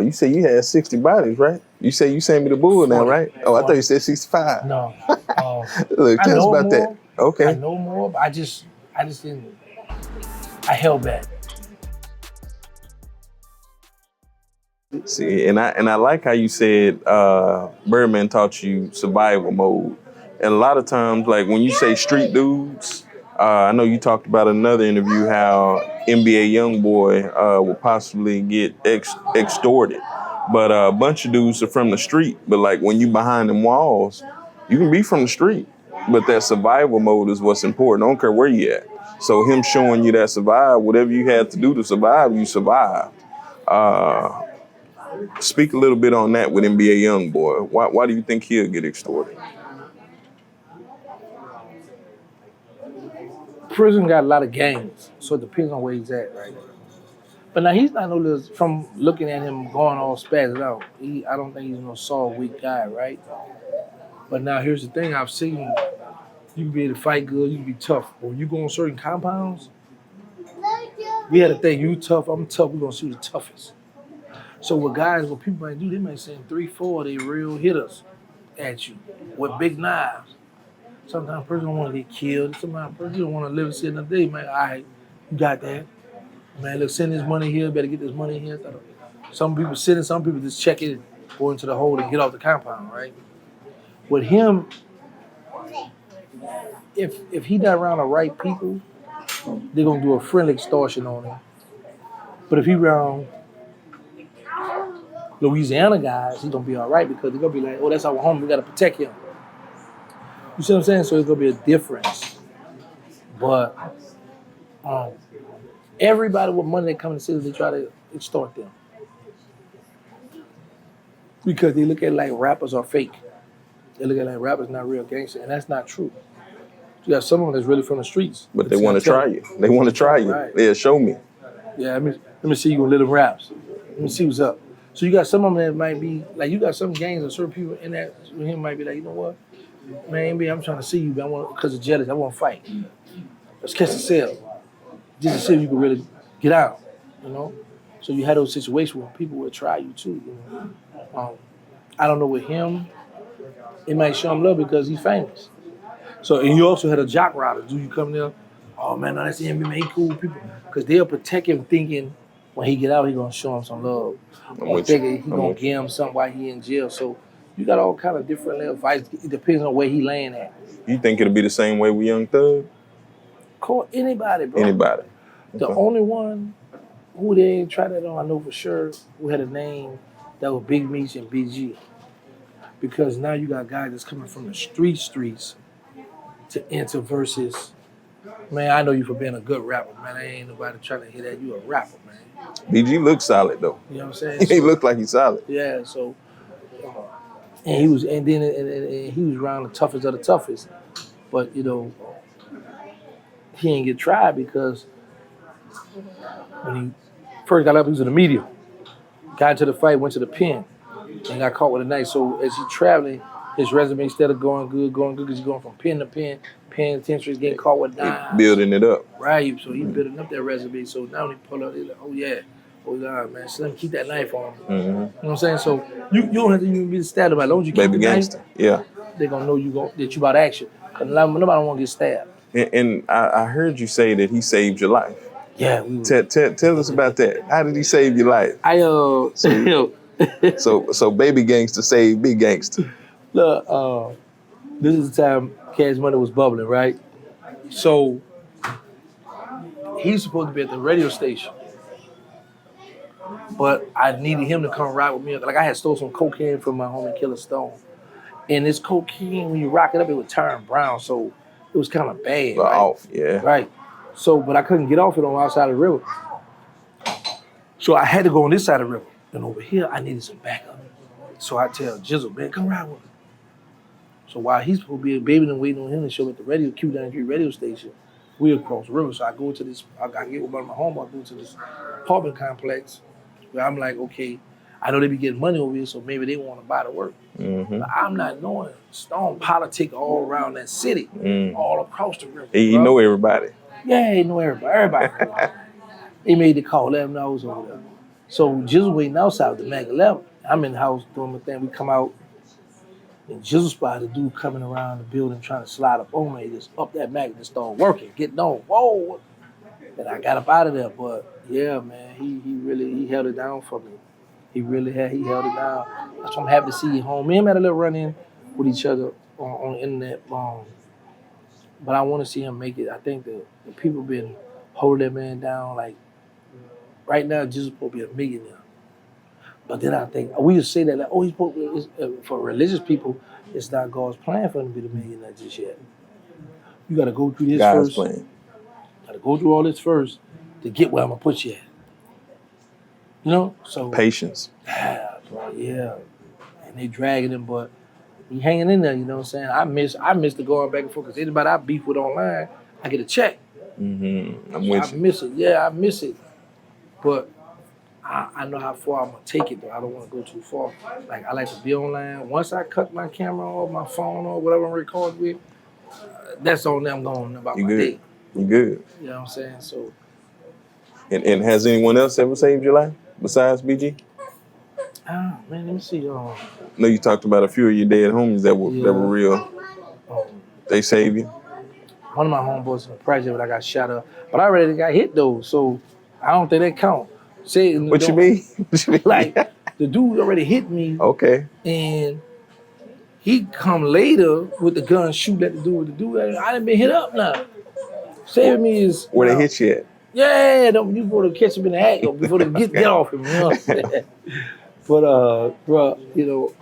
You say you had 60 bodies, right? You say you sent me the bull now, right? Oh, I thought you said 65. No. Look, tell us about that. Okay. I know more, but I just didn't. I held back. See, and I like how you said Birdman taught you survival mode. And a lot of times, like when you say street dudes, I know you talked about another interview how NBA YoungBoy will possibly get extorted. But a bunch of dudes are from the street. But like when you behind them walls, you can be from the street. But that survival mode is what's important. I don't care where you at. So him showing you that survive, whatever you had to do to survive, you survived. Speak a little bit on that with NBA YoungBoy. Why do you think he'll get extorted? Prison got a lot of gangs, so it depends on where he's at, right? But now he's not no little, from looking at him going all spazzed out, I don't think he's no soft, weak guy, right? But now here's the thing, I've seen you can be able to fight good, you can be tough. When you go on certain compounds, we had a thing, you tough, I'm tough, we're gonna see the toughest. So what guys, what people might do, they might send 3, 4, they real hitters at you with big knives. Sometimes a person don't want to get killed. Sometimes a person don't want to live and see another day. Man, all right, you got that. Man, look, send this money here, better get this money here. Some people send it, some people just check it, go into the hole and get off the compound, right? With him, if he not around the right people, they're gonna do a friendly extortion on him. But if he around Louisiana guys, he's gonna be all right because they're gonna be like, oh, that's our homie, we gotta protect him. You see what I'm saying? So it's gonna be a difference. But everybody with money that come in the city, they try to extort them. Because they look at it like rappers are fake. They look at it like rappers not real gangster, and that's not true. You got someone that's really from the streets. But they want to try you. They want to try you. Right. Yeah, show me. Yeah, let me see you with little raps. Let me see what's up. So you got some of them that might be, like you got some gangs or certain people in that, with him might be like, you know what? Man, I'm trying to see you, but I want, because of jealous, I want to fight. Let's catch the sale. Just to see if you can really get out, you know? So you had those situations where people would try you too, you know? I don't know with him, it might show him love because he's famous. So, and you also had a jock rider. Do you come there, oh man, no, that's the NBA, he cool people. Because they'll protect him thinking when he get out, he gonna show him some love. Or thinking he gonna give him something while he in jail. So you got all kind of different little fights. It depends on where he laying at. You think it'll be the same way with Young Thug? Call anybody, bro. Anybody. Okay. The only one who they ain't tried that on, I know for sure, who had a name that was Big Meech and BG. Because now you got guys that's coming from the streets to enter versus, man, I know you for being a good rapper, man. I ain't nobody trying to hit at you a rapper, man. BG looks solid though. You know what I'm saying? He looked like he's solid. Yeah, so and he was around the toughest of the toughest. But you know, he ain't get tried because when he first got up, he was in the media. Got into the fight, went to the pen, and got caught with a knife. So as he traveling, his resume instead of going good, because he's going from pen to pen, penitentiary, getting caught with knives. Building it up. Right, so he building up that resume. So now when he pull up, he's like, oh yeah. Oh God, man, so let me keep that knife on him. You know what I'm saying? So you don't have to even be stabbed about it. As long as you keep Baby the Gangsta. knife, Yeah. they're gonna know that you about action. Cause nobody want to get stabbed. And I heard you say that he saved your life. Yeah. Tell us about that. How did he save your life? So Baby Gangsta saved Big Gangsta. Look, this is the time Cash Money was bubbling, right? So he's supposed to be at the radio station. But I needed him to come ride with me. Like I had stole some cocaine from my homie Killer Stone. And this cocaine, when you rock it up, it would turn brown. So it was kind of bad. Right? Off, yeah. Right. So, but I couldn't get off it on the outside of the river. So I had to go on this side of the river. And over here, I needed some backup. So I tell Jizzle, man, come ride with me. So while he's supposed to be a baby and waiting on him to show up at the radio, Q93 radio station, we across the river. So I go to this, I get with one of my homeboys, I go to this apartment complex where I'm like, okay, I know they be getting money over here, so maybe they want to buy the work. But I'm not knowing Stone politic all around that city, all across the river. He know everybody. Yeah, he know everybody. He made the call, let him know I was over there. So Jizzle waiting outside with the Mag 11. I'm in the house doing my thing. We come out, and Jizzle spotted a dude coming around the building trying to slide up on me. Just up that Mag and started working, getting on. Whoa! And I got up out of there. But yeah, man, he held it down for me. He held it down. That's why I'm happy to see you home. Me and him had a little run in with each other on the internet. But I want to see him make it. I think the people been holding that man down. Like right now, Jizzle supposed to be a millionaire. But then I think we used to say that like, oh, he's supposed to, for religious people, it's not God's plan for him to be the millionaire just yet. You got to go through this God's first. plan. Got to go through all this first to get where I'm gonna put you at. You know, so Patience. Yeah, and they dragging him, but he hanging in there. You know what I'm saying? I miss the going back and forth because anybody I beef with online, I get a check. Mm-hmm. I'm So with I you. miss it. Yeah, I miss it, but I know how far I'm gonna take it though. I don't want to go too far. Like I like to be online. Once I cut my camera off, my phone or whatever I'm recording with, that's on them going about You my good? day. You good? You know what I'm saying? So And has anyone else ever saved your life besides BG? man, let me see. I know you talked about a few of your dead homies that were real. They saved you. One of my homeboys in the project when I got shot up, but I already got hit though, so I don't think that count. What you mean? Like the dude already hit me. Okay. And he come later with the gun, shoot at the dude with the dude. I done been hit up now. Saving me is Where they hit you at? Yeah, don't you before to catch him in the act before they get off him. You know what I'm saying? But bro, you know,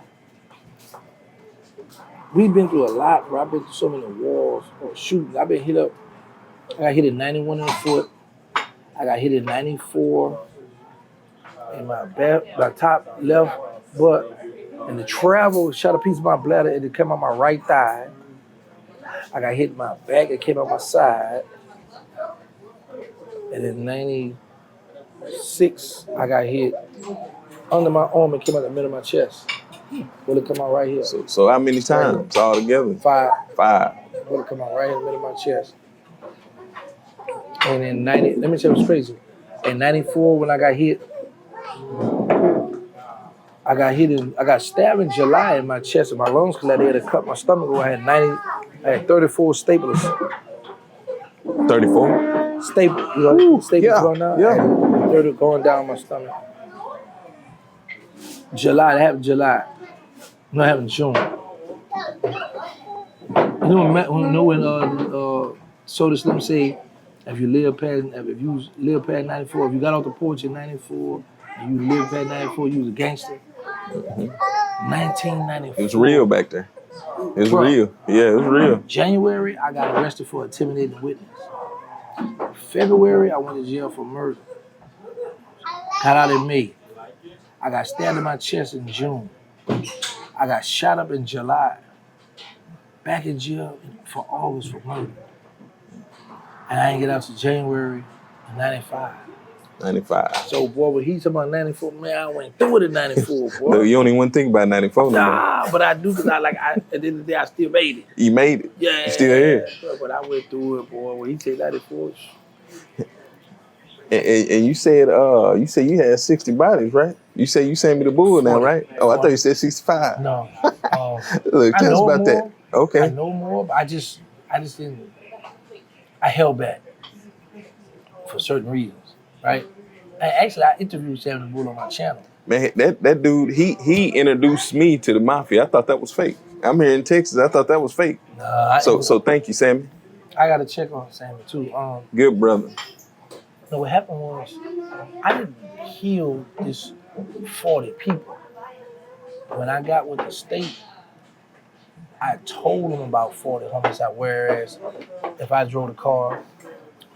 we've been through a lot, bro. I've been through so many wars or shootings. I've been hit up. I got hit at 91 in the foot. I got hit at 94 in my top left butt. And the travel shot a piece of my bladder and it came out my right thigh. I got hit in my back, it came out my side. And in 96, I got hit under my arm and came out the middle of my chest. Bullet come out right here. So how many times altogether? 5. 5. Bullet come out right in the middle of my chest. And in 90, let me tell you what's crazy. In 94, when I got hit, I got stabbed in July in my chest and my lungs because they had to cut my stomach where I had 34 staples. 34? Staple. You know, staples going down? Yeah. 30 going down my stomach. July, that happened July. No, it happened June. You know when Soda Slim say, if you live past 94, if you got off the porch in 94, and you live past 94, you was a gangster. 1994. It was real back there. It was real. Yeah, it was real. January, I got arrested for intimidating witness. February, I went to jail for murder. Got out in May. I got stabbed in my chest in June. I got shot up in July. Back in jail for August for murder. And I didn't get out to January of 95. 95. So, boy, when he talking about 94, man, I went through it in 94, boy. Look, you don't even want to think about 94 no more. Nah, but I do because at the end of the day, I still made it. You made it. Yeah. You still here. But I went through it, boy. When he said 94. And you said you had 60 bodies, right? You said you sent me the bull now, right? Oh, I thought you said 65. No. Look, tell us about that. Okay. I know more, but I just didn't. I held back for certain reasons, right? And actually, I interviewed Sam the Bull on my channel. Man, that dude, he introduced me to the mafia. I thought that was fake. I'm here in Texas. I thought that was fake. So thank you, Sammy. I got to check on Sammy too. Good brother. No, what happened was I didn't kill this 40 people. When I got with the state, I told them about 40 homicide. Whereas if I drove the car,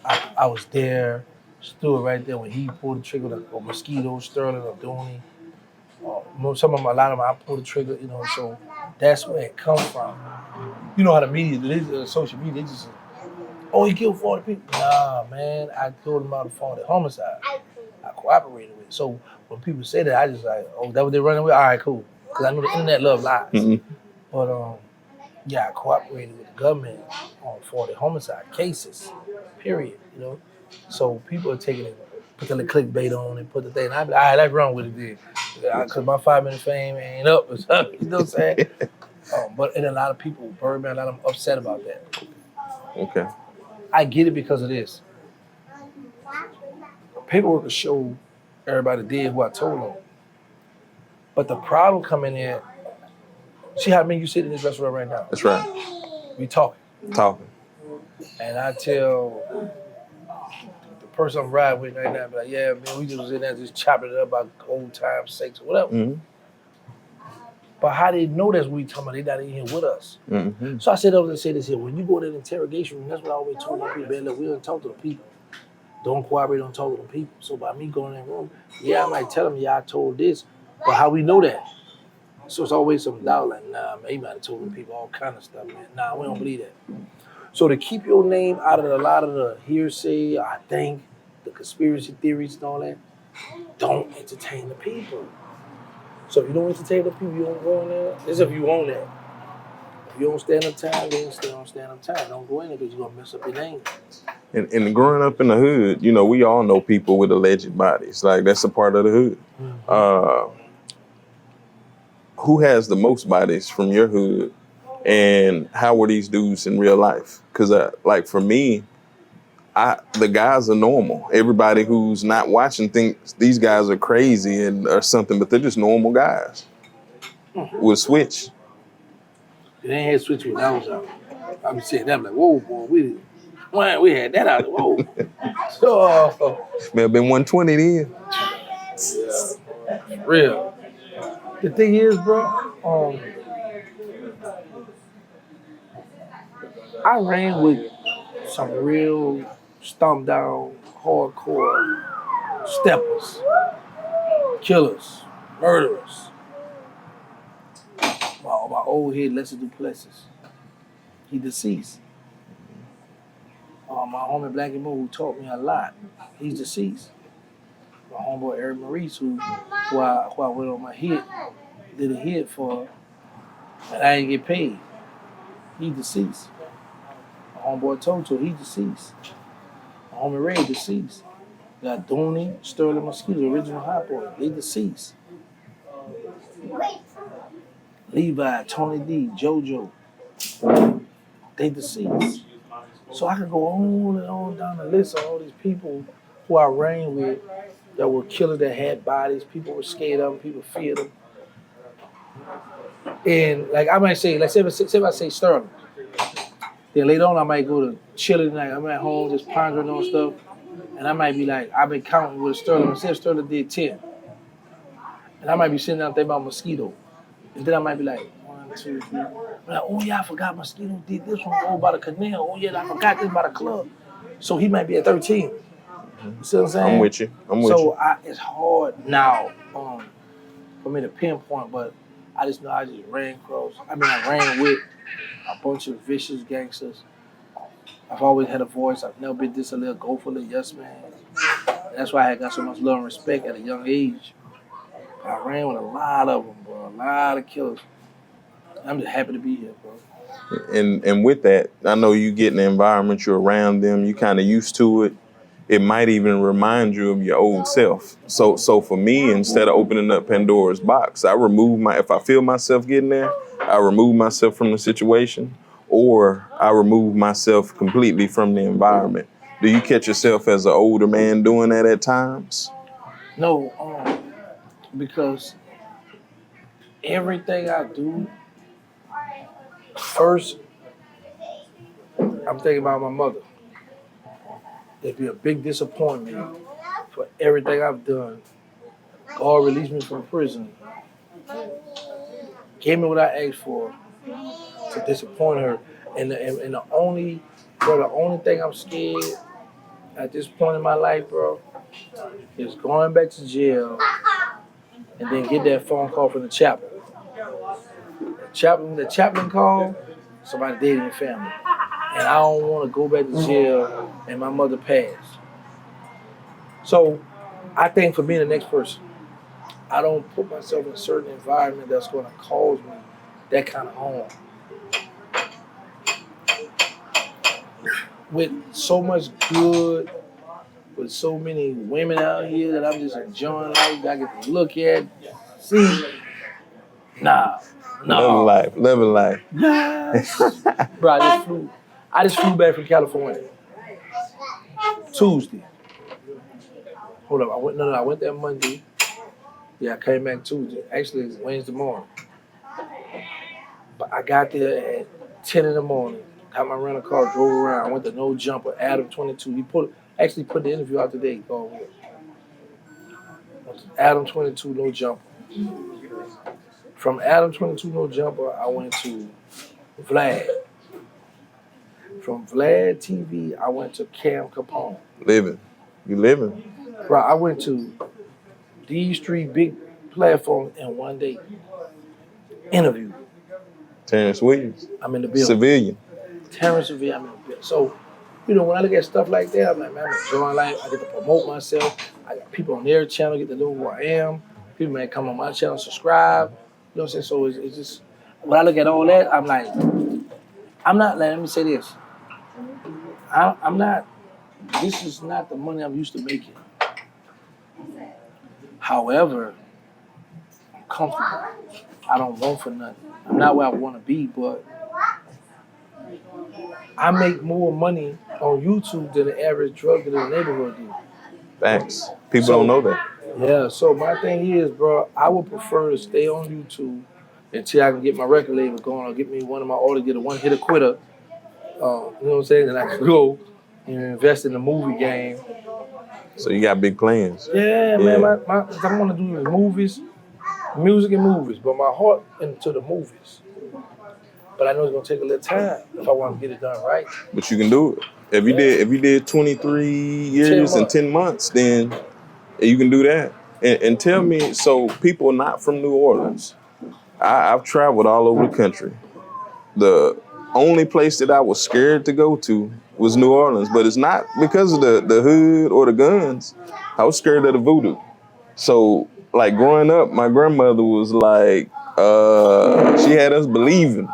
I was there, stood right there when he pulled the trigger, or Mosquito, Sterling, or Dooney. Some of them, a lot of them, I pulled the trigger, you know, so that's where it comes from. You know how the media, social media, they just, oh, he killed 40 people. Nah, man, I told them about the 40 homicide. I cooperated with it. So when people say that, I just like, oh, that what they running with? All right, cool. Because I know the internet love lies. Mm-hmm. But yeah, I cooperated with the government on 40 homicide cases, period, you know. So people are taking it put the little clickbait on and put the thing. I be like, all right, let's run with it then. Because my 5-minute fame ain't up or something. You know what I'm saying? But and a lot of people, Birdman, a lot of them upset about that. Okay. I get it because of this. Paperwork will show everybody did who I told them. But the problem coming in, see how many you sit in this restaurant right now? That's right. We talking. Talking. And I tell the person I'm riding with right now, be like, yeah, man, we just was in there just chopping it up about old times, sakes, or whatever. Mm-hmm. But how they know that's what we talking about? They not in here with us. Mm-hmm. So I said over and say this here. When you go to the interrogation room, that's what I always told my people, man, look, we don't talk to the people. Don't cooperate, don't talk to the people. So by me going in that room, yeah, I might tell them, yeah, I told this, but how we know that? So it's always some doubt, like, nah, man, he might have told the people all kind of stuff, man. Nah, we don't believe that. So to keep your name out of a lot of the hearsay, I think, the conspiracy theories and all that, don't entertain the people. So if you don't entertain the people, you don't go in there. This is if you want that. If you don't stand up time, then don't stand up time. Don't go in there because you're going to mess up your name. And growing up in the hood, you know, we all know people with alleged bodies. Like, that's a part of the hood. Mm-hmm. Who has the most bodies from your hood? And how were these dudes in real life? Because, like, for me, the guys are normal. Everybody who's not watching thinks these guys are crazy or something, but they're just normal guys with a switch. They ain't had a switch when I was out. I be saying that, I'm like, whoa, boy, we had that out. Whoa. So, may have been 120 then. Yeah, real. The thing is, bro, I ran with some real stomp down, hardcore steppers, killers, murderers. My old head, Lester Duplessis, he deceased. My homie Blackie Moore, who taught me a lot, he's deceased. My homeboy Eric Maurice, who I went on my hit, did a hit for, and I didn't get paid. He deceased. My homeboy Toto, he deceased. My homie Ray deceased. Got Dooney, Sterling Mosquito, original Hot Boy, they deceased. Levi, Tony D, JoJo, they deceased. So I could go on and on down the list of all these people who I ran with that were killers that had bodies. People were scared of them, people feared them. And like I might say, like say if I say Sterling, then later on I might go to chilling tonight. I'm at home just pondering on stuff. And I might be like, I've been counting with Sterling. Say if Sterling did 10. And I might be sitting down thinking about Mosquito. And then I might be like, 1, 2, 3. I'm like, oh yeah, I forgot Mosquito did this one. Oh, by the canal. Oh yeah, I forgot this by the club. So he might be at 13. You see what I'm saying? I'm with you. So it's hard now for me to pinpoint, but I just know I just ran across. I ran with a bunch of vicious gangsters. I've always had a voice. I've never been this a little go for the yes man. And that's why I got so much love and respect at a young age. I ran with a lot of them, bro. A lot of killers. I'm just happy to be here, bro. And with that, I know you get in the environment, you're around them, you kind of used to it. It might even remind you of your old self. So for me, instead of opening up Pandora's box, if I feel myself getting there, I remove myself from the situation, or I remove myself completely from the environment. Do you catch yourself as an older man doing that at times? No, because everything I do, first, I'm thinking about my mother. It'd be a big disappointment for everything I've done. God released me from prison, gave me what I asked for, to disappoint her. And the only thing I'm scared at this point in my life, bro, is going back to jail and then get that phone call from the chaplain. The chaplain called, somebody dead in your family. And I don't want to go back to jail and my mother passed. So I think for being the next person, I don't put myself in a certain environment that's going to cause me that kind of harm. With so much good with so many women out here that I'm just enjoying life. I get to look at, see. Nah, Living life. Yes. Bro, I just flew back from California Tuesday. Hold up, I went there Monday. Yeah, I came back Tuesday. Actually, it's Wednesday morning. But I got there at 10 in the morning. Got my rental car, drove around. Went to No Jumper, Adam 22. He actually put the interview out today. Adam 22, No Jumper. From Adam 22, No Jumper, I went to Vlad. From Vlad TV, I went to Cam Capone. Living. You living. Bro, I went to these three big platforms in one day. Interview. Terrance Williams. I'm in the building. Civilian. Terrance Williams, I'm in the building. So, when I look at stuff like that, I'm like, man, I'm enjoying life. I get to promote myself. I got people on their channel get to know who I am. People may come on my channel, subscribe. You know what I'm saying? So it's just, when I look at all that, I'm like, let me say this. I'm not, this is not the money I'm used to making. However, I'm comfortable. I don't want for nothing. I'm not where I want to be, but I make more money on YouTube than the average drug dealer in the neighborhood do. Thanks. People don't know that. Yeah, so my thing is, bro, I would prefer to stay on YouTube until I can get my record label going or get me one of my orders, get a one-hitter quitter. You know what I'm saying? And I can go and invest in the movie game. So you got big plans. Yeah, man. I want to do movies, music and movies, but my heart into the movies. But I know it's gonna take a little time if I want to get it done right. But you can do it. If you did 23 years and 10 months, then you can do that. And tell me, so people not from New Orleans, I've traveled all over the country. The only place that I was scared to go to was New Orleans, but it's not because of the hood or the guns. I was scared of the voodoo. So, like growing up, my grandmother was like, she had us believing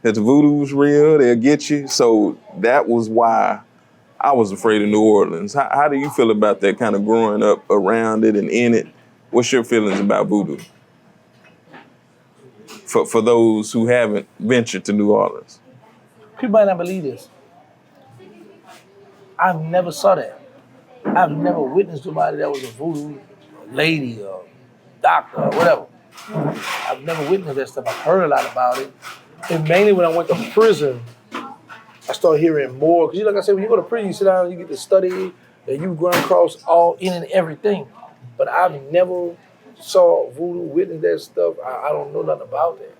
that the voodoo's real, they'll get you. So that was why I was afraid of New Orleans. How do you feel about that kind of growing up around it and in it? What's your feelings about voodoo? For those who haven't ventured to New Orleans. People might not believe this. I've never saw that. I've never witnessed somebody that was a voodoo lady or doctor or whatever. I've never witnessed that stuff. I've heard a lot about it. And mainly when I went to prison, I started hearing more. Because like I said, when you go to prison, you sit down, you get to study, and you run across all in and everything. But I've never saw voodoo, witnessed that stuff. I don't know nothing about that.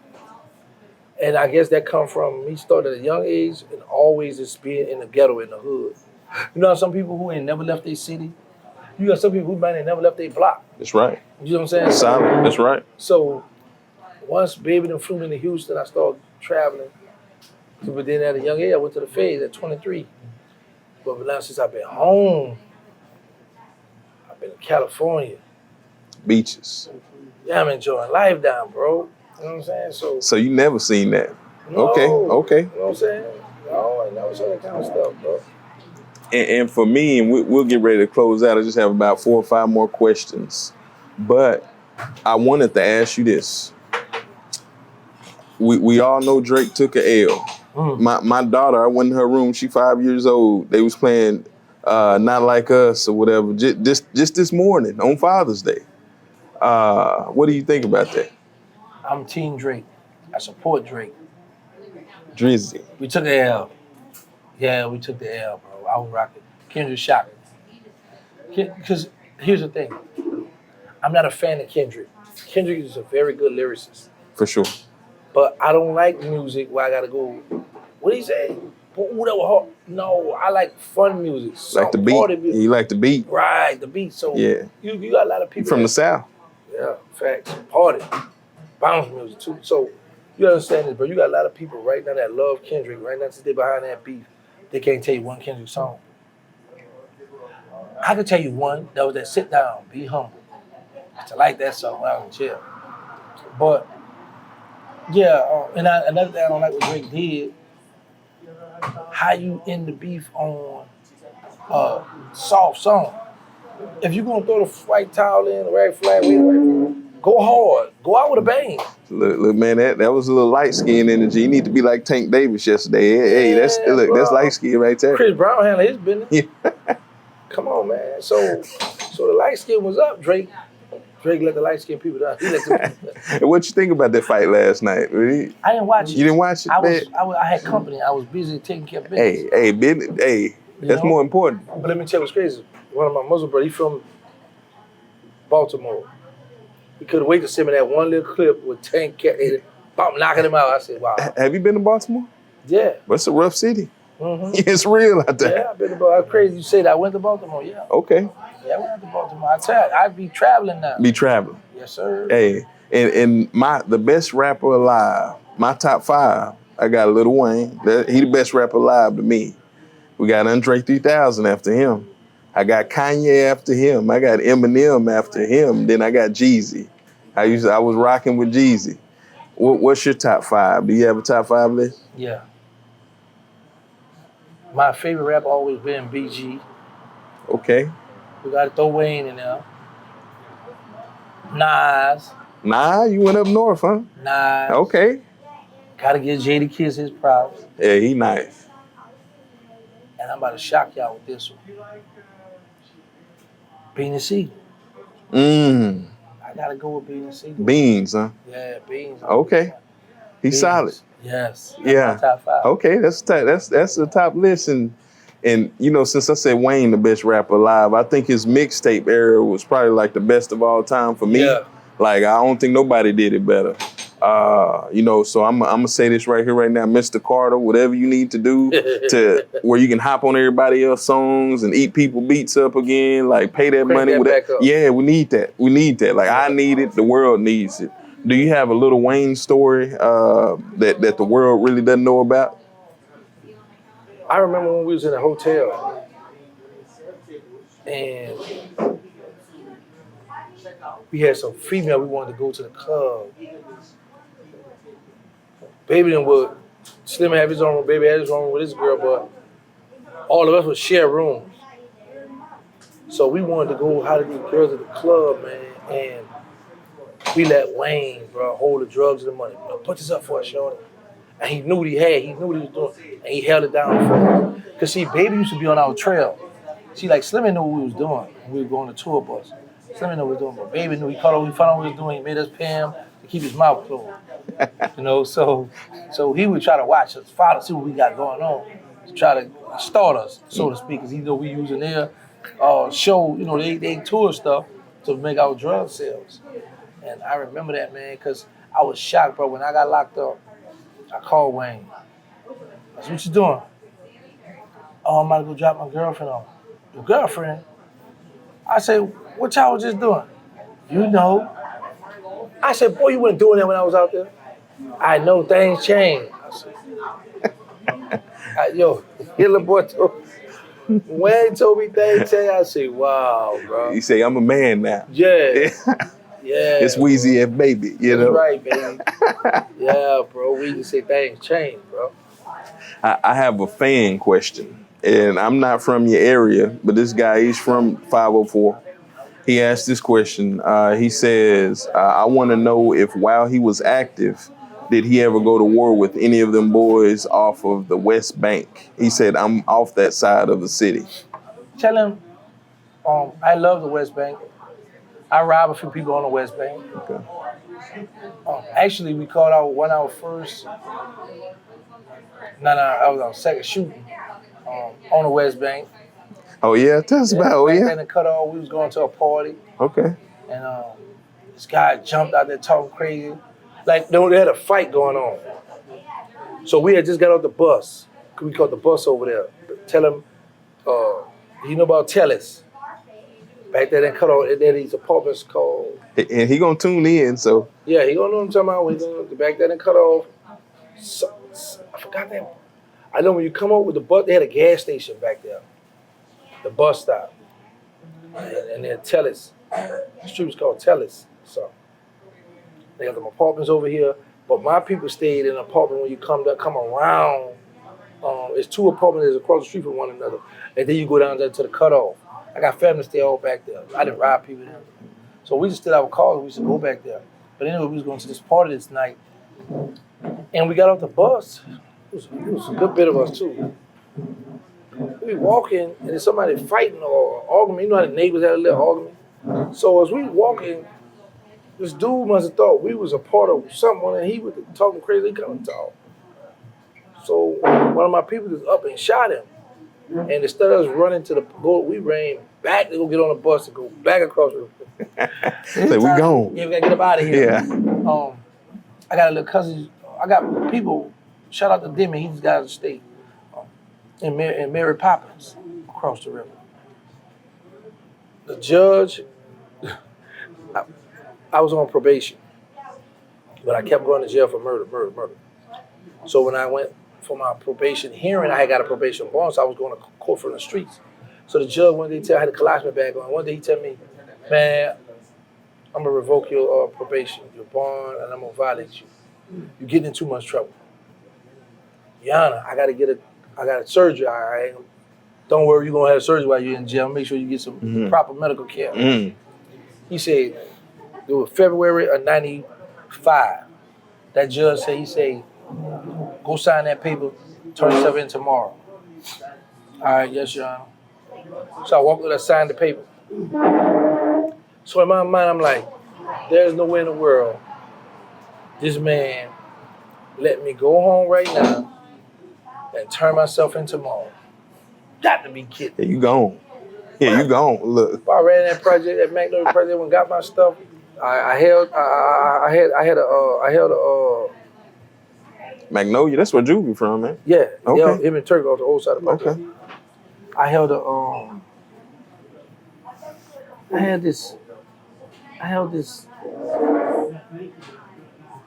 And I guess that come from me starting at a young age and always just being in the ghetto, in the hood. You know, some people who ain't never left their city. You got some people who might ain't never left their block. That's right. You know what I'm saying? That's solid. That's right. So once baby them flew me to Houston, I started traveling. But then at a young age, I went to the Feds at 23. But now since I've been home, I've been in California. Beaches. Yeah, I'm enjoying life down, bro. You know what I'm saying? So you never seen that? No, Okay. You know what I'm saying? No, I never saw that kind of stuff, bro. And for me, and we'll get ready to close out. I just have about 4 or 5 more questions. But I wanted to ask you this. We all know Drake took a L. My daughter, I went in her room, she 5 years old. They was playing Not Like Us or whatever, just this morning on Father's Day. What do you think about that? I'm Team Drake. I support Drake. Drizzy. We took the L. Yeah, we took the L, bro. I was rocking. Kendrick shot me. Because here's the thing. I'm not a fan of Kendrick. Kendrick is a very good lyricist. For sure. But I don't like music where I gotta go, what did he say? Ooh, that was hard. No, I like fun music. Like the beat. You like the beat. Right, the beat. So yeah. You got a lot of people from the South. Yeah, facts. Party. Bounce music too. So you understand this, bro. You got a lot of people right now that love Kendrick. Right now, since they behind that beef, they can't tell you one Kendrick song. I can tell you one. That was that Sit Down, Be Humble. I like that song when I was in jail. But yeah, and another thing I don't like what Drake did, how you end the beef on a soft song. If you're gonna throw the white towel in, the rag flag, go hard. Go out with a bang. Look, man, that was a little light skin energy. You need to be like Tank Davis yesterday. Hey, that's bro. light skin right there. Chris Brown handled his business. Yeah. Come on, man. So the light skin was up. Drake let the light skin people down. He let them people down. And what you think about that fight last night? Really? I didn't watch it. You didn't watch it? I had company. I was busy taking care of business. Business. Hey, that's more important. But let me tell you what's crazy. One of my Muslim brothers, he from Baltimore. He couldn't wait to send me that one little clip with Tank Bob knocking him out. I said, wow. Have you been to Baltimore? Yeah. Well, it's a rough city. Mm-hmm. It's real out there. Yeah, I've been to Baltimore. Crazy you say that. I went to Baltimore, yeah. Okay. Yeah, I went to Baltimore. I tell you, I be traveling now. Be traveling. Yes, sir. Hey, and the best rapper alive, my top 5, I got Lil Wayne. He the best rapper alive to me. We got Andre 3000 after him. I got Kanye after him. I got Eminem after him. Then I got Jeezy. I was rocking with Jeezy. What's your top 5? Do you have a top 5 list? Yeah. My favorite rapper always been BG. Okay. We got to throw Wayne in there. Nas. Nah, you went up north, huh? Nas. Okay. Got to give Jadakiss his props. Yeah, he nice. And I'm about to shock y'all with this one. Beans and Seagull. I got to go with Beans and Seagull. Beans, huh? Yeah, Beans. Okay. He's solid. Yes. Yeah. Top 5. Okay, that's the top list, and since I said Wayne the best rapper alive, I think his mixtape era was probably like the best of all time for me. Yeah. Like I don't think nobody did it better. So I'm gonna say this right here, right now, Mr. Carter, whatever you need to do to where you can hop on everybody else's songs and eat people beats up again, like pay that money. Back up. Yeah, we need that. We need that. Like I need it. The world needs it. Do you have a Lil Wayne story that the world really doesn't know about? I remember when we was in a hotel and we had some female we wanted to go to the club. Baby then would Slim have his own room, Baby had his own room with his girl, but all of us would share rooms. So we wanted to go how to these girls at the club, man, and we let Wayne, bro, hold the drugs and the money. Put this up for us, shorty. And he knew what he knew what he was doing, and he held it down for us. Cause see, Baby used to be on our trail. See, like Slim didn't know what we was doing when we were going to tour bus. Slim didn't know what we was doing, but Baby knew. We found out what we was doing. He made us pay him to keep his mouth closed. So he would try to watch us, follow, see what we got going on, to try to start us, so to speak, cause he know we using their show, they tour stuff to make our drug sales. And I remember that, man, cause I was shocked, bro. When I got locked up, I called Wayne. I said, what you doing? Oh, I'm about to go drop my girlfriend off. Your girlfriend? I said, what y'all was just doing? You know. I said, boy, you weren't doing that when I was out there. I know things change. I said, your little boy told me, Wayne told me things change. I said, wow, bro. You say, I'm a man now. Yeah. Yeah. It's Weezy F Baby, you know? That's right, baby. Yeah, bro. We just say things change, bro. I have a fan question, and I'm not from your area, but this guy, he's from 504. He asked this question. He says, I want to know if while he was active, did he ever go to war with any of them boys off of the West Bank? He said, I'm off that side of the city. Tell him, I love the West Bank. I robbed a few people on the West Bank. Okay. Actually, we called out one of our first, I was our second shooting on the West Bank. Oh yeah, tell us about it. And the cutoff, we was going to a party. Okay. And this guy jumped out there talking crazy. Like, they had a fight going on. So we had just got off the bus. We caught the bus over there. Tell him, you know about Terrance? Back there in Cutoff, and then these apartments called. And he gonna tune in, so. Yeah, he gonna know what I'm talking about. We gonna back there in Cutoff. I forgot that. I know when you come up with the bus, they had a gas station back there. The bus stop. And then Terrance. The street was called Terrance. So they got them apartments over here. But my people stayed in an apartment when you come around. It's two apartments across the street from one another. And then you go down there to the Cutoff. I got family stay all back there. I didn't rob people there. So we just still have a car. We used to go back there. But anyway, we was going to this party this night. And we got off the bus. It was a good bit of us, too. We walking, and there's somebody fighting or arguing. You know how the neighbors had a little argument? So as we walking, this dude must have thought we was a part of something, and he was talking crazy. He couldn't talk. So one of my people just up and shot him. And instead of us running to the goal, we ran back to go get on the bus and go back across the road. So we gone. Yeah, we gotta get up out of here. Yeah. I got a little cousin. I got people. Shout out to Demi. He just got out of the state. And Mary Poppins across the river. The judge. I was on probation, but I kept going to jail for murder. So when I went for my probation hearing, I had got a probation bond, so I was going to court from the streets. So the judge, one day, I had a colostomy bag on. One day he tell me, man, I'm gonna revoke your probation, your bond, and I'm gonna violate you. You're getting in too much trouble. Your Honor, I got a surgery. Don't worry, you're gonna have surgery while you're in jail. Make sure you get some proper medical care. He said, it was February of '95. That judge said, he said, go sign that paper, turn yourself in tomorrow. All right, yes, Your Honor. So I walked up, I signed the paper. So in my mind, I'm like, there's no way in the world this man let me go home right now and turn myself in tomorrow. Got to be kidding. Yeah, you gone. Yeah, you gone. Look. If I ran that project, that Magnolia project, and got my stuff, I held a Magnolia, that's where Juvie from, man. yeah, Okay. yeah, him and Turkey off the old side of the project. Okay. I held this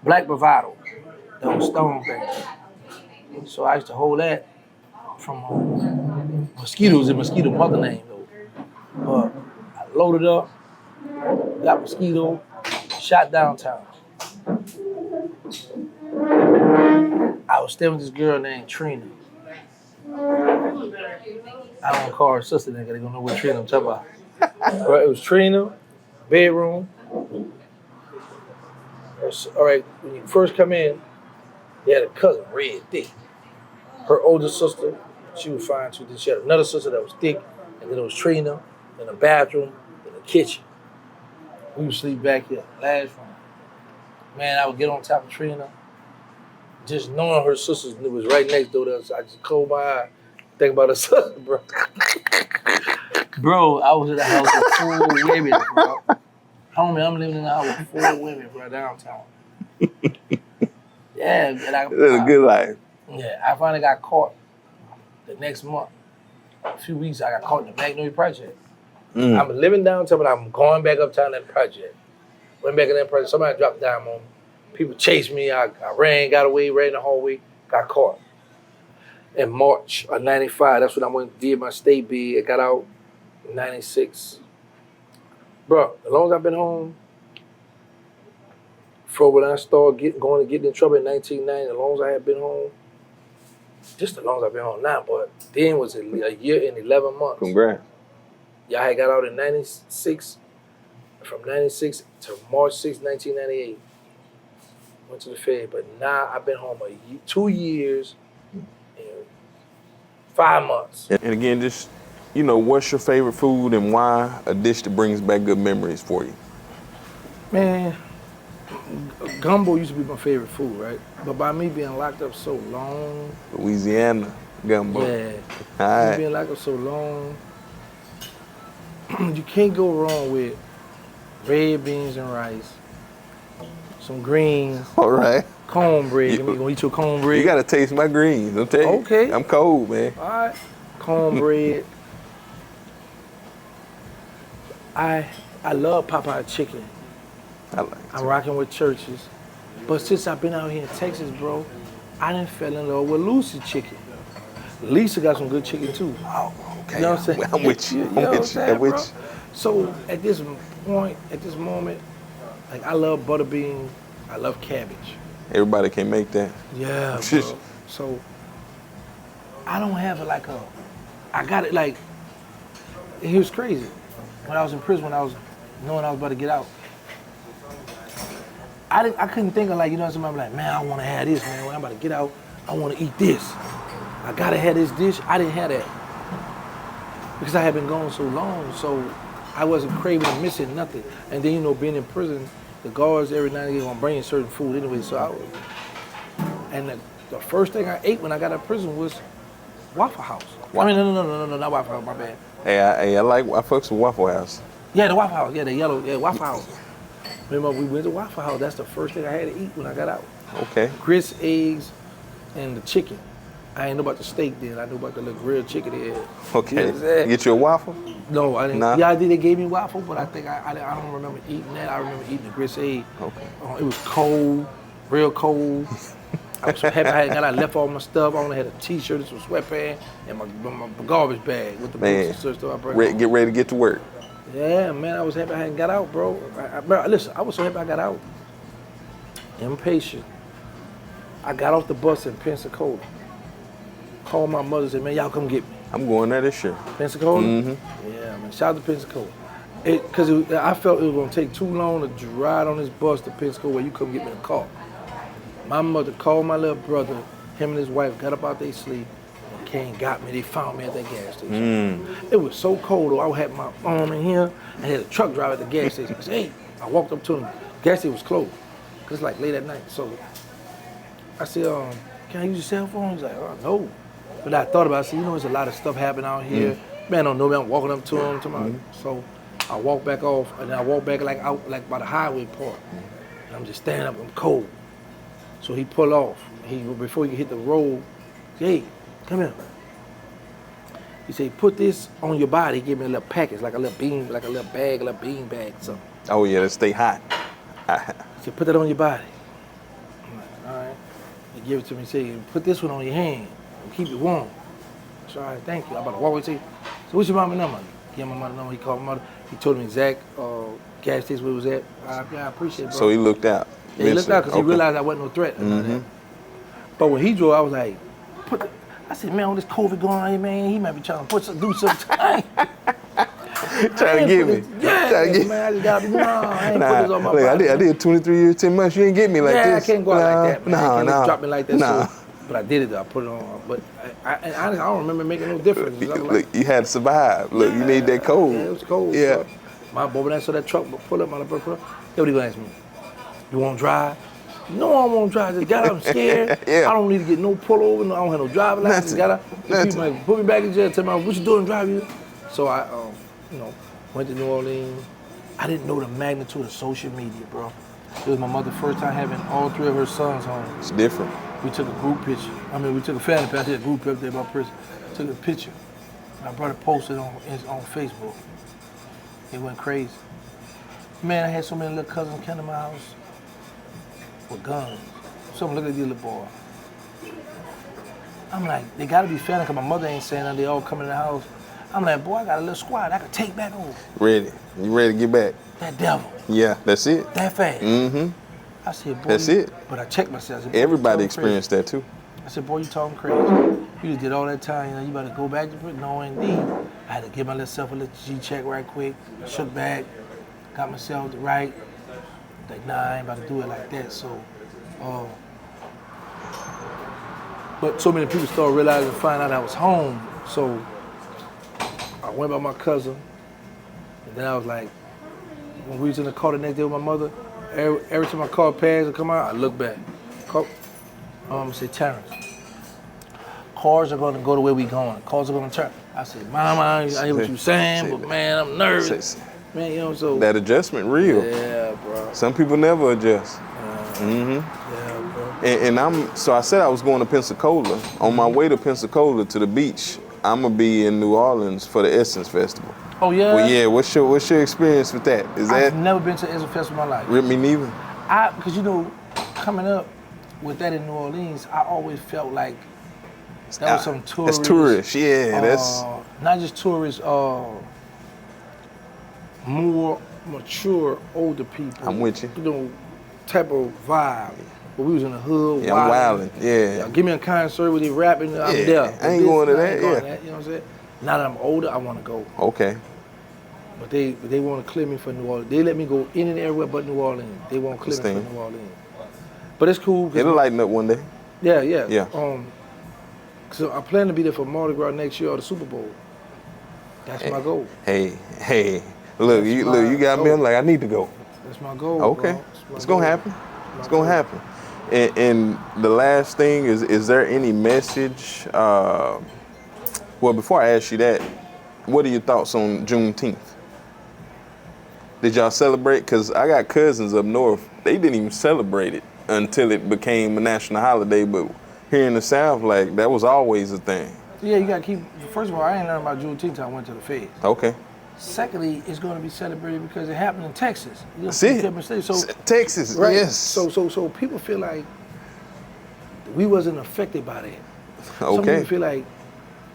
black bravado that was stone back. So I used to hold that from mosquitoes. The mosquito mother name though. But I loaded up, got mosquito, shot downtown. I was staying with this girl named Trina. I don't call her sister, nigga. They gonna know what Trina I'm talking about. But it was Trina, bedroom. All right, when you first come in, they had a cousin, red, thick. Her older sister, she was fine too. Then she had another sister that was thick, and then it was Trina, in the bathroom, in the kitchen. We would sleep back here, last room. Man, I would get on top of Trina. Just knowing her sisters was right next door to us, I just closed my eye, think about her sister, bro. Bro, I was in the house with 4 women, bro. Homie, I'm living in the house with 4 women, bro, downtown. Yeah, and That's a good life. Yeah, I finally got caught the next month. A few weeks, I got caught in the Magnolia Project. I'm living downtown, but I'm going back uptown in the project. Went back in that project, somebody dropped a dime on me. People chased me, I ran, got away, ran the hallway, got caught. In March of '95, that's when I went and did my state bid. I got out in '96. Bro, as long as I've been home, for when I started going to get in trouble in 1990, as long as I had been home, just as long as I've been home now, but then was a year and 11 months. Congrats. Yeah, I got out in '96, from '96 to March 6, 1998. Went to the Fed, but now I've been home 2 years and 5 months. And again, just, what's your favorite food and why a dish that brings back good memories for you? Man, gumbo used to be my favorite food, right? But by me being locked up so long. Louisiana gumbo. Yeah. All right. Being locked up so long, you can't go wrong with red beans and rice, some greens. All right. Cornbread. You gonna eat your cornbread? You gotta taste my greens. I'm telling you. Okay. I'm cold, man. All right. Cornbread. I love Popeye chicken. I like it. I'm rocking with Churches. But since I've been out here in Texas, bro, I done fell in love with Lucy chicken. Lisa got some good chicken too. Oh, okay. You know what I'm saying? I'm with you. I'm with you. So at this point, at this moment, like I love butter beans, I love cabbage. Everybody can make that. Yeah, bro. So I don't have I got it like He was crazy. When I was in prison, when I was knowing I was about to get out, I couldn't think of like, you know, somebody like, man, I want to have this, man. When I'm about to get out, I want to eat this. I gotta have this dish. I didn't have that because I had been gone so long, so I wasn't craving and missing nothing. And then, you know, being in prison, the guards every night they gonna bring in certain food anyway. So I was, and the first thing I ate when I got out of prison was Waffle House. I mean, no, not Waffle House. My bad. Hey, I fucks with Waffle House. Yeah, the Waffle House. Yeah, the yellow. Yeah, Waffle House. Remember, we went to Waffle House. That's the first thing I had to eat when I got out. Okay. Grits, eggs, and the chicken. I ain't know about the steak then. I knew about the little grilled chicken they had. Okay. You get you a waffle? No, I didn't. Nah. Yeah, I did. They gave me waffle, but I think I don't remember eating that. I remember eating the grits egg. Okay. It was cold, real cold. I was so happy I got out, left all my stuff. I only had a t-shirt and some sweatpants and my garbage bag with the boots and stuff. Get ready to get to work. Yeah, man, I was happy I hadn't got out, bro. Bro, listen, I was so happy I got out. Impatient. I got off the bus in Pensacola. Called my mother and said, man, y'all come get me. I'm going there this year. Pensacola? Mm-hmm. Yeah, man, shout out to Pensacola. Because I felt it was going to take too long to ride on this bus to Pensacola where you couldn't get me in a car. My mother called my little brother, him and his wife got up out their sleep and came got me. They found me at that gas station. It was so cold though. I had my arm in here and had a truck driver at the gas station. I said, hey, I walked up to him. Gas station was closed because it's like late at night. So I said, can I use your cell phone? He's like, oh, no. But I thought about it. I said, you know, there's a lot of stuff happening out here. Man, don't know me. I'm walking up to him. So I walked back off and then I walked back like out like by the highway part. And I'm just standing up. I'm cold. So he pulled off. Before he could hit the road, he said, hey, come here. He said, put this on your body. He gave me a little package, like a little bean, like a little bag, a little bean bag, something. Oh yeah, to stay hot. He said, put that on your body. I'm like, all right. He gave it to me. He said, put this one on your hand and keep it warm. I said, all right, thank you. I'm about to walk away and say, so what's your mama number? He gave my mother number. He called my mother. He told me exact gas station where it was at. I appreciate it, bro. So he looked out. Yeah, he looked out because he realized I wasn't no threat. But when he drove, I was like, I said, man, all this COVID going on here, man, he might be trying to do something. Trying to get me. Yeah, Trying to get man, I just got I ain't put this on my body. I did 23 years, 10 months. You ain't get me like this. Yeah, I can't go out like that, man. I can't drop me like that. Nah. So, but I did it though. I put it on. But I don't remember making no difference. Look, you had to survive. Look, you need that cold. Yeah, it was cold. Yeah. Bro. My boy, when I saw that truck pull up, what he gonna ask me? You want to drive? No, I don't want to drive. I just got out. I'm scared. Yeah. I don't need to get no pullover. No, I don't have no driver license. Got out. People like, put me back in jail. Tell me, what you doing driving? So I, went to New Orleans. I didn't know the magnitude of social media, bro. It was my mother's first time having all three of her sons home. It's different. We took a group picture. We took a family picture. I did a group up there about prison. Took a picture. And I brought it posted on Facebook. It went crazy. Man, I had so many little cousins come to my house with guns. So I'm looking at these little boys. I'm like, they gotta be family because my mother ain't saying that. They all come in the house. I'm like, boy, I got a little squad I could take back over. Ready. You ready to get back? That devil. Yeah, that's it. That fast. Mm-hmm. I said, boy. That's it. But I checked myself. I said, everybody experienced that too. I said, boy, you talking crazy. You just did all that time, you better go back to prison. No, indeed. I had to give myself a little G-check right quick, shook back, got myself right. Like, nah, I ain't about to do it like that. So, but so many people started realizing and find out I was home. So I went by my cousin, and then I was like, when we was in the car the next day with my mother, every time my car passed and come out, I look back. Say, Terrance, cars are gonna go the way we going. Cars are gonna turn. I said, Mama, I hear what you saying, but man, I'm nervous. Man, so. That adjustment real. Yeah, bro. Some people never adjust. Yeah, bro. And so I said I was going to Pensacola. On my way to Pensacola to the beach, I'm gonna be in New Orleans for the Essence Festival. Oh yeah? Well, yeah, what's your experience with that? I've never been to the Essence Festival in my life. Me neither. Because coming up with that in New Orleans, I always felt like that was some tourists. That's tourists, yeah. That's not just tourists, more mature, older people. I'm with you. You know, type of vibe. But we was in the hood, yeah, I'm wilding. Yeah. Give me a concert where they rapping, I'm there. I ain't going to that, You know what I'm saying? Now that I'm older, I want to go. Okay. But they want to clear me for New Orleans. They let me go in and everywhere but New Orleans. They won't clear me for New Orleans. But it's cool. It'll lighten up one day. Yeah, yeah. Yeah. So I plan to be there for Mardi Gras next year or the Super Bowl. That's my goal. Hey. Look, you got me. I'm like, I need to go. That's my goal. Okay. It's gonna happen. It's gonna happen. And the last thing is there any message? Well, before I ask you that, what are your thoughts on Juneteenth? Did y'all celebrate? Because I got cousins up north. They didn't even celebrate it until it became a national holiday. But here in the South, like, that was always a thing. Yeah, you got to keep, first of all, I ain't learned about Juneteenth until I went to the Fed. Okay. Secondly, it's going to be celebrated because it happened in Texas. See, Texas, right? yes. So people feel like we wasn't affected by that. Okay. Some people feel like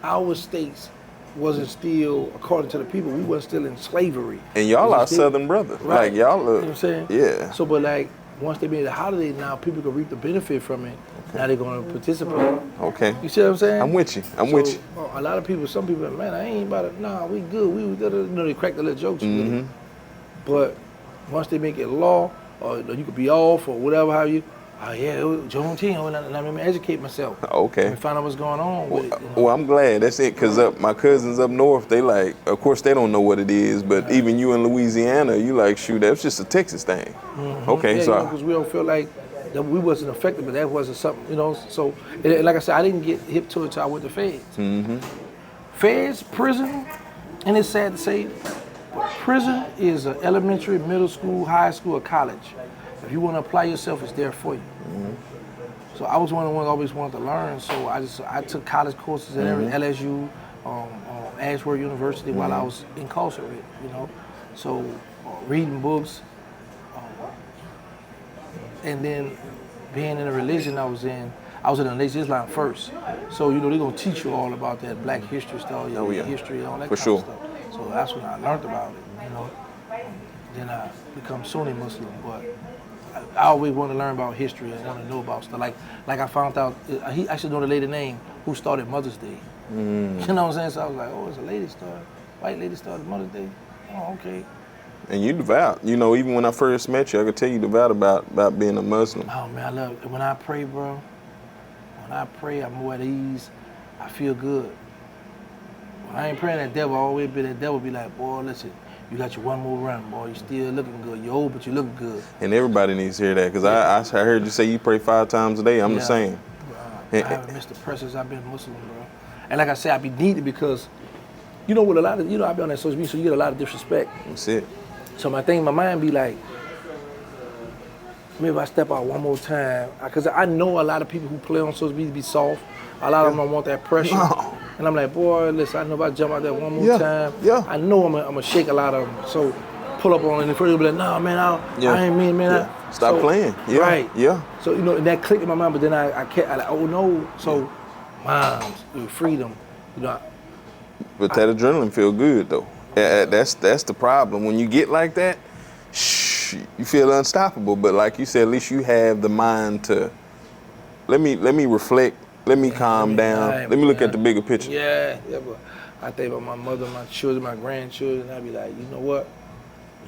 our states wasn't still, according to the people, we wasn't still in slavery. And y'all are Southern brothers. Right. Like, y'all you know what I'm saying? Yeah. So, but like, once they made a holiday, now people can reap the benefit from it. Okay. Now they're going to participate. Okay. You see what I'm saying? I'm with you. I'm with you. A lot of people, some people, man, I ain't about it. Nah, we good. They crack the little jokes with it. But once they make it law, or you could be off or whatever, how you, Juneteenth, let me educate myself. Okay. And find out what's going on with it. Well, I'm glad. That's it, because my cousins up north, they like, of course, they don't know what it is, but even you in Louisiana, you like, shoot, that's just a Texas thing. Okay, yeah, so. Because we don't feel like that we wasn't affected, but that wasn't something, so, like I said, I didn't get hip to it until I went to Feds. Feds, prison, and it's sad to say, but prison is an elementary, middle school, high school, or college. If you want to apply yourself, it's there for you. So I was one of the ones I always wanted to learn, so I took college courses at LSU, Ashworth University while I was incarcerated, So reading books, and then being in the religion I was in the Nation Islam first. So, they're going to teach you all about that black history stuff, history, and all that kind of stuff. So that's when I learned about it, Then I become Sunni Muslim, but I always want to learn about history and want to know about stuff. Like I found out, I should know the lady name who started Mother's Day. You know what I'm saying? So I was like, oh, it's a lady started, white lady started Mother's Day. Oh, okay. And you devout. Even when I first met you, I could tell you devout about being a Muslim. Oh, man, I love it. When I pray, bro, I'm more at ease. I feel good. When I ain't praying that devil, that devil be like, boy, listen, you got your one more run, boy. You still looking good. You're old, but you look good. And everybody needs to hear that, because I heard you say you pray 5 times a day. I'm the same. I haven't missed the pressures. I've been Muslim, bro. And like I said, I be needed because, with a lot of, I be on that social media, so you get a lot of disrespect. That's it. So my mind be like, maybe if I step out one more time, because I know a lot of people who play on social media be soft. A lot of them don't want that pressure. No. And I'm like, boy, listen, I know if I jump out there one more time, I know I'm going to shake a lot of them. So pull up on it and first be like, nah, man, I ain't mean, man. Stop playing. Yeah. Right. Yeah. So, and that clicked in my mind, but then I kept, oh no. So moms, freedom, But that adrenaline feel good though. That's the problem. When you get like that, you feel unstoppable. But like you said, at least you have the mind to let me reflect, let me calm down, let me look at the bigger picture. Yeah, but I think about my mother, my children, my grandchildren, and I be like, you know what?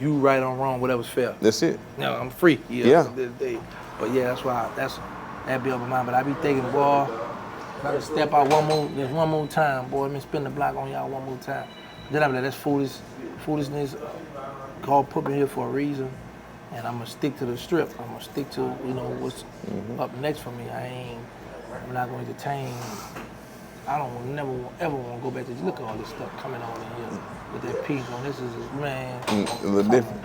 You right or wrong, whatever's fair. That's it. I'm free. Yeah. But yeah, that be on my mind. But I be thinking, boy, if I just step out one more time, boy, let me spin the block on y'all one more time. Then I be like, that's foolishness. God put me here for a reason, and I'm gonna stick to the strip. I'm gonna stick to what's up next for me. I'm not gonna entertain. I don't never ever want to go back to look at all this stuff coming on in here with that pink on. This is man. A little different.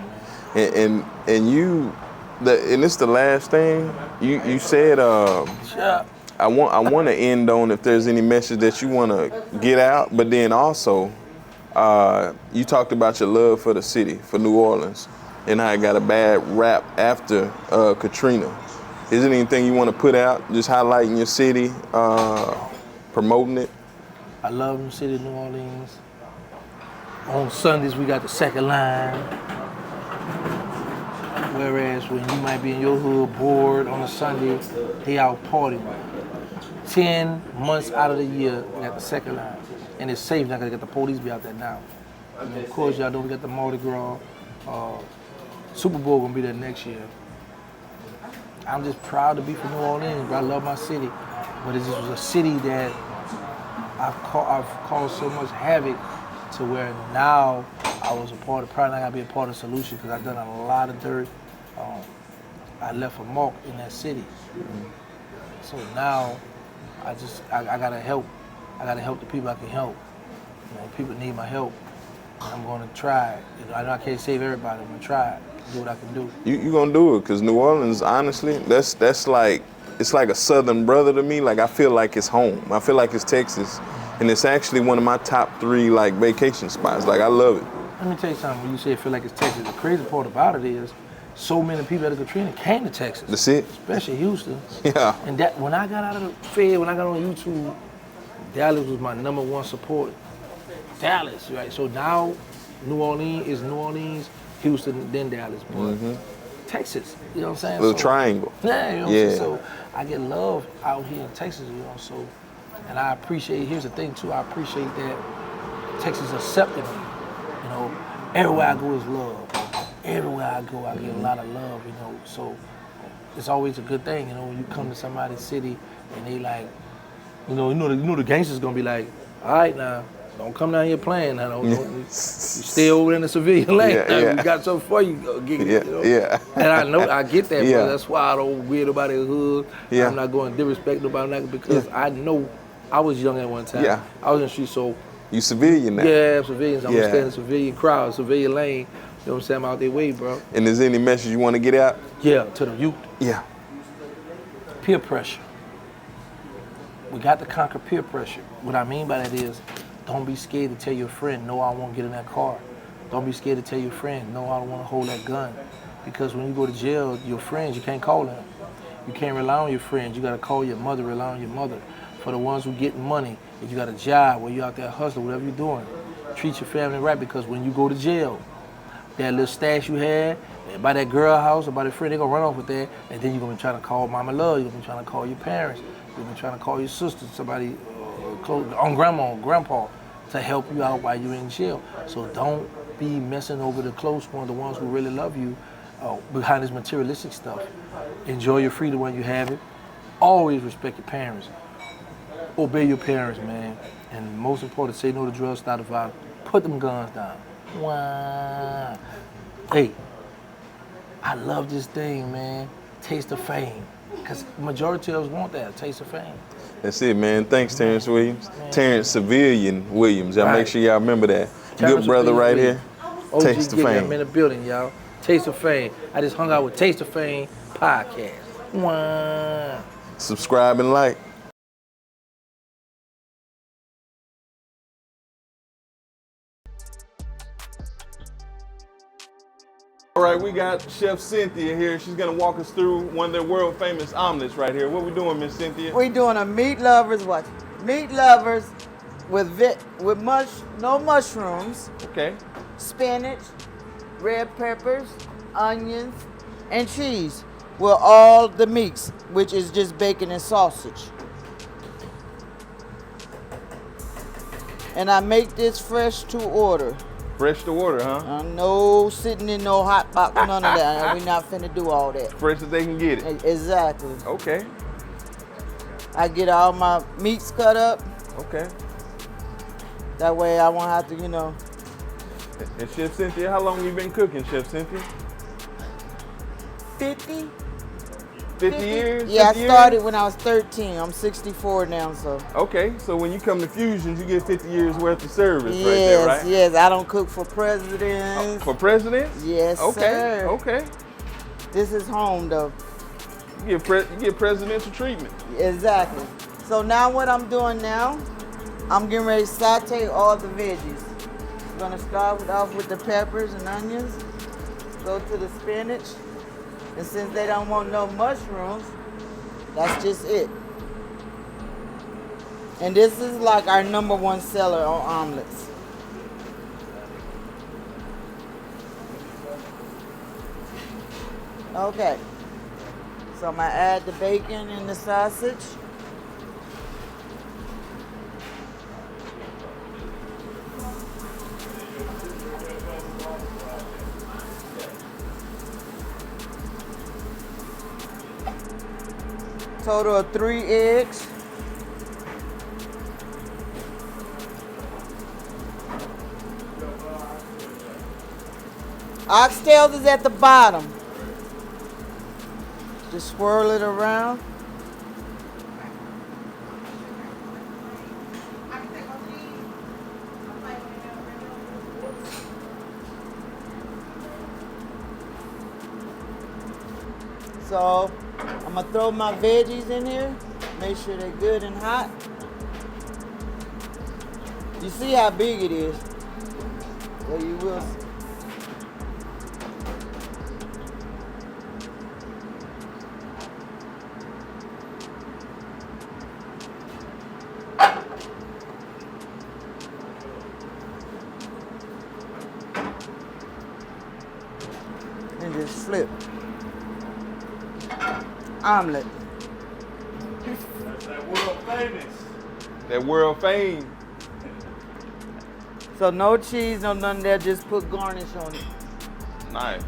And you, and this the last thing you said. I want to end on if there's any message that you want to get out, but then also. You talked about your love for the city, for New Orleans, and how it got a bad rap after Katrina. Is there anything you want to put out, just highlighting your city, promoting it? I love the city of New Orleans. On Sundays, we got the second line. Whereas when you might be in your hood bored on a Sunday, they out partying. 10 months out of the year, we got the second line. And it's safe, not gonna get the police be out there now. And of course, y'all know we got the Mardi Gras. Super Bowl gonna be there next year. I'm just proud to be from New Orleans, bro. I love my city. But it just was a city that I've caused so much havoc to where now I was a part of, probably not gotta be a part of the solution because I've done a lot of dirt. I left a mark in that city. So now I gotta help. I gotta help the people I can help. You know, people need my help. And I'm gonna try. You know, I know I can't save everybody. I'm gonna try. Do what I can do. You gonna do it, cause New Orleans, honestly, that's like, it's like a southern brother to me. Like I feel like it's home. I feel like it's Texas, and it's actually one of my top 3 like vacation spots. Like I love it. Let me tell you something. When you say I feel like it's Texas, the crazy part about it is, so many people out of Katrina came to Texas. That's it. Especially Houston. Yeah. And that when I got out of the Fed, when I got on YouTube, Dallas was my #1 support. Dallas, right? So now New Orleans is New Orleans, Houston, then Dallas. But Texas, you know what I'm saying? Little triangle. Yeah, you know what I'm saying? So I get love out here in Texas, you know, so, and I appreciate, here's the thing too, I appreciate that Texas accepted me, you know. Everywhere I go is love. Everywhere I go, I get a lot of love, you know, so it's always a good thing, you know, when you come to somebody's city and they like, you know the gangsters gonna be like, all right now, don't come down here playing now. Don't, you stay over in the civilian lane. We got something for you. Go get it, you know? And I know, I get that, but that's why I don't weird about the hood. I'm not going to disrespect nobody because I know I was young at one time. I was in the street, so. You civilian now. Yeah, civilians. I'm going to stay in the civilian crowd, civilian lane. You know what I'm saying? I'm out their way, bro. And is there any message you want to get out? Yeah, to the youth. Yeah. Peer pressure. We got to conquer peer pressure. What I mean by that is, don't be scared to tell your friend, no, I won't get in that car. Don't be scared to tell your friend, no, I don't want to hold that gun. Because when you go to jail, your friends, you can't call them. You can't rely on your friends. You got to call your mother, rely on your mother. For the ones who getting money, if you got a job where you out there hustling, whatever you're doing, treat your family right, because when you go to jail, that little stash you had, by that girl house or by the friend, they're going to run off with that, and then you're going to be trying to call mama love, you're going to be trying to call your parents, you're going to be trying to call your sister, somebody close, on grandma, grandpa, to help you out while you're in jail. So don't be messing over the close ones, the ones who really love you, behind this materialistic stuff. Enjoy your freedom when you have it. Always respect your parents. Obey your parents, man. And most important, say no to drugs, stop the violence. Put them guns down. Wow. Hey, I love this thing, man. Taste of fame. Because majority of us want that, taste of fame. That's it, man. Thanks, Terrance Williams. Terrance Civilian Williams. Y'all make sure y'all remember that. Good brother right here. Taste of Fame. I'm in the building, y'all. Taste of Fame. I just hung out with Taste of Fame podcast. Wow. Subscribe and like. All right, we got Chef Cynthia here. She's gonna walk us through one of their world famous omelets right here. What we doing, Miss Cynthia? We doing a meat lovers what? Meat lovers with no mushrooms. Okay. Spinach, red peppers, onions, and cheese with all the meats, which is just bacon and sausage. And I make this fresh to order. Fresh to order, huh? No sitting in no hot box, none of that. We not finna do all that. Fresh as they can get it. Exactly. Okay. I get all my meats cut up. Okay. That way I won't have to, you know. And Chef Cynthia, how long you been cooking, Chef Cynthia? 50. 50 years? Yeah, 50 I started years? when I was 13. I'm 64 now, so. Okay, so when you come to Fusions, you get 50 years worth of service right there, right? Yes, I don't cook for presidents. For presidents? Yes, okay, sir. Okay. This is home, though. You get presidential treatment. Exactly. So now what I'm doing now, I'm getting ready to saute all the veggies. I'm gonna start off with the peppers and onions, go to the spinach, and since they don't want no mushrooms, that's just it. And this is like our #1 seller on omelets. Okay, so I'm gonna add the bacon and the sausage. Total of 3 eggs. Oxtails is at the bottom. Just swirl it around. So I'm gonna throw my veggies in here. Make sure they're good and hot. You see how big it is? Well, you will see. And just flip. Omelet. That's that world famous. That world fame. So no cheese, no none there, just put garnish on it. Nice.